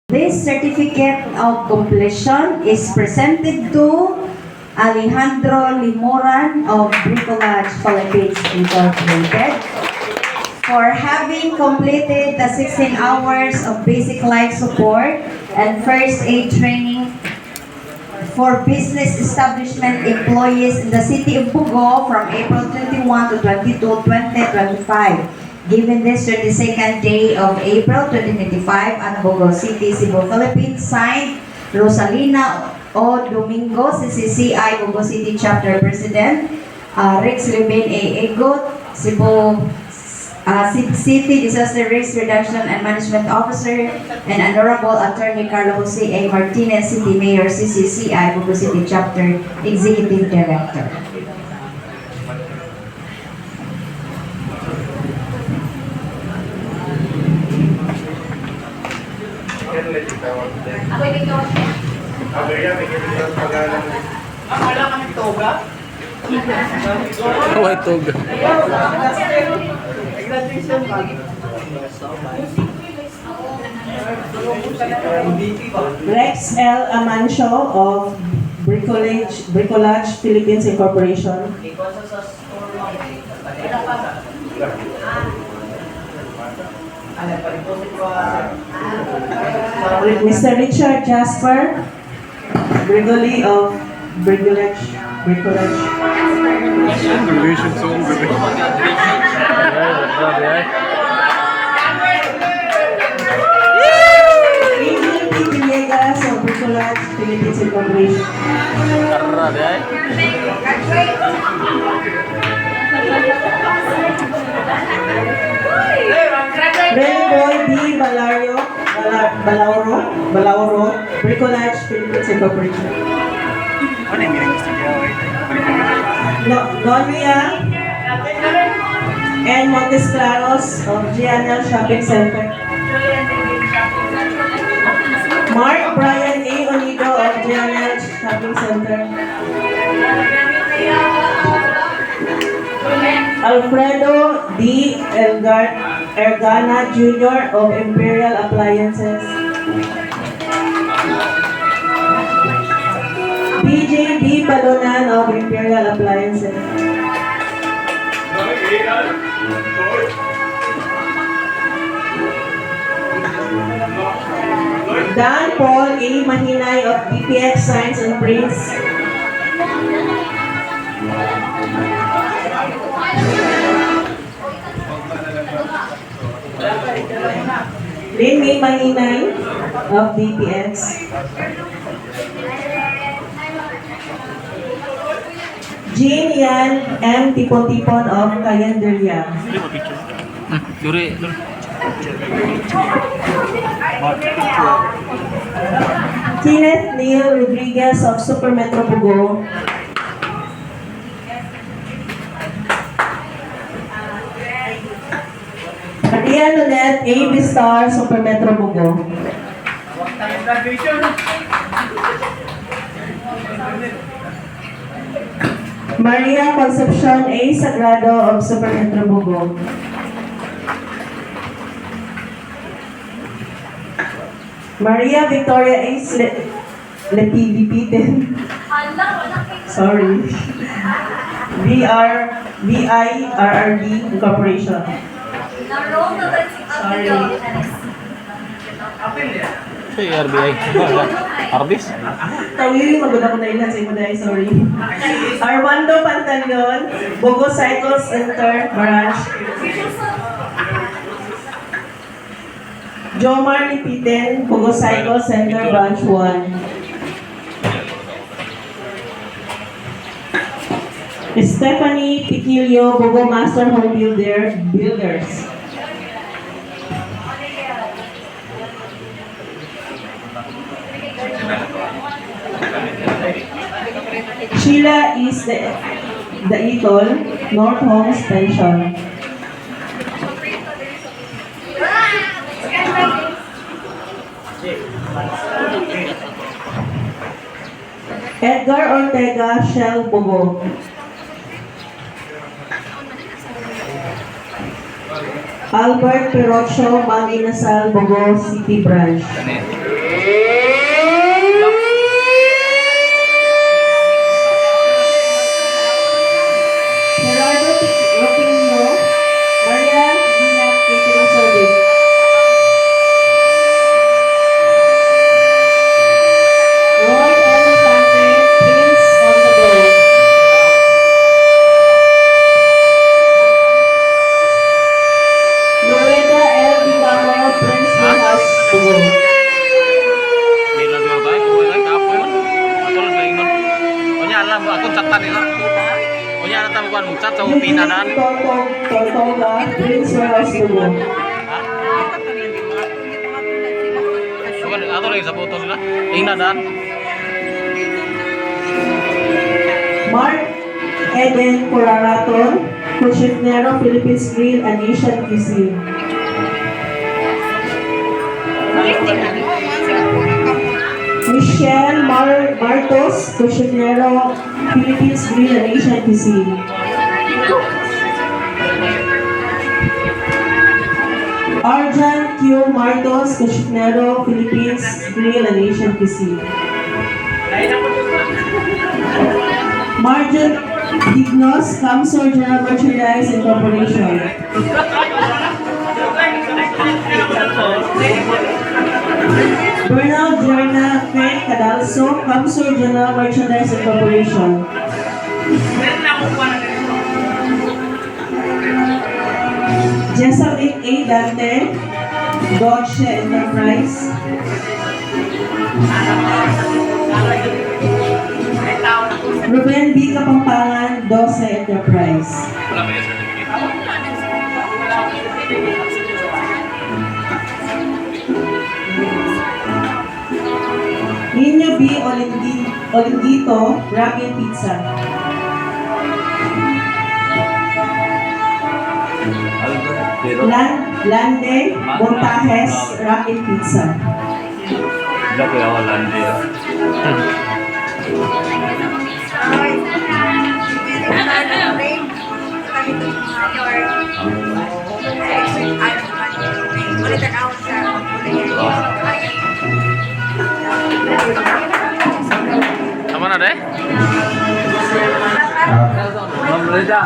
This certificate of completion is presented to Alejandro Limoran of Bricolage Philippines Incorporated for having completed the 16 hours of basic life support and first aid training for business establishment employees in the city of Bugo from April 21 to 22, 2025. Given this 22nd day of April 2025 at Bugo City, Cebu, Philippines, signed Rosalina O. Domingo, CCCI Bugo City Chapter President, Rex Lubin A. Egot, Cebu City Disaster Risk Reduction and Management Officer, and Honorable Attorney Carlo Jose A. Martinez, City Mayor, CCCI Bugo City Chapter Executive Director. Ako yung ikaw siya. Wala kami toga. White toga. Rex L. Amancio of Bricolage Philippines Incorporation. Mr. Richard Jasper Brigoli of Bricolage. Congratulations to all the P. Villegas of Bricolage Philippines Incorporation. Rainboy D. Balauro, Bricolage Philippines Incorporation. Nonia N. Montes Claros of GNL Shopping Center. Mark Brian A. Onido of GNL Shopping Center. Alfredo D. Ergana Jr. of Imperial Appliances. BJ D. Balonan of Imperial Appliances. Dan Paul A. Mahinay of DPX Signs and Prints. Lin May Mahinay of DPX. Jean Yan M. Tipon-Tipon of Cayenderia. Kenneth Neil Rodriguez of Super Metro Bugo. Maria Lunette A. Bistar, Super Metro Bugo. Maria Concepcion A. Sagrado of Super Metro Bugo. Maria Victoria A. Lepilipiten. Sorry. VIRRD Incorporation. Sorry. Hey, RBI. Arbis? Tawili, maganda ko na ilan sa imo dahil, sorry. Armando Pantaleon, Bugo Cycle Center, Barrage. Jomar Lipiten, Bugo Cycle Center, Branch 1. Stephanie Piquillo, Bugo Master Home Builders. Sheila is the Itol, North Homes Pension. Edgar Ortega, Shell Bugo. Albert Perocho, Mang Inasal, Bogo City Branch. kuan mugchat sa pinanan. Tortoga, Prince Warehouse Tubo. Ha? Kuan ato lagi sa photo nila. Pinanan. Mark Eden Coraraton, Cochinero, Philippines Grill and Asian Cuisine. Michelle Martos, Cochinero, Philippines Grill and Asian Cuisine. Arjan Q. Martos, Cochinero, Philippines Grill and Asian Cuisine. Marjan Dignos, Camsor General Merchandise Incorporation. Bernal Jerna Frank Cadalso, Camsor General Merchandise Incorporation. Jessalyn A. Dante, Dodge Enterprise. Ruben B. Kapampangan, 12 Enterprise. Wala may certificate. Ninyo B. Olingito, Rapid Pizza. Lande, Montajes, Rapid Pizza. Dapat ako landi. Tama na deh? Ma'am Reza.